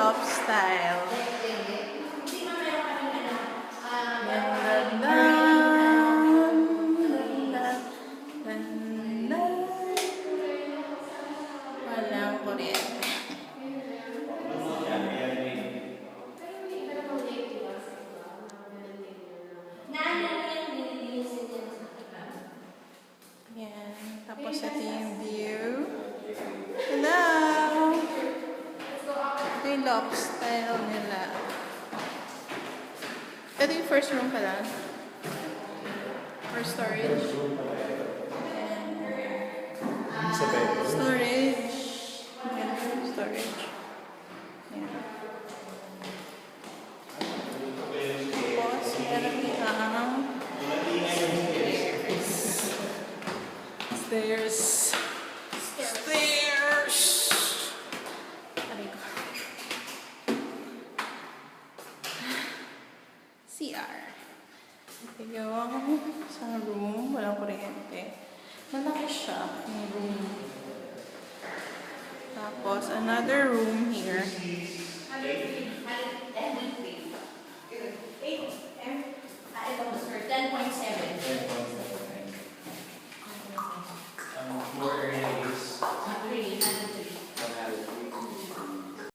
loft style. Walang kuryente. Yan. Tapos ito yung view. Hello! Ito yung loft style nila. Ito yung first room pala. For storage. Storage. Storage. Yan. Tapos, meron ang stairs. Stairs. CR. Ito yung isang room. Walang kuryente. Malaki siya yung room. Tapos, another room here. 10.7.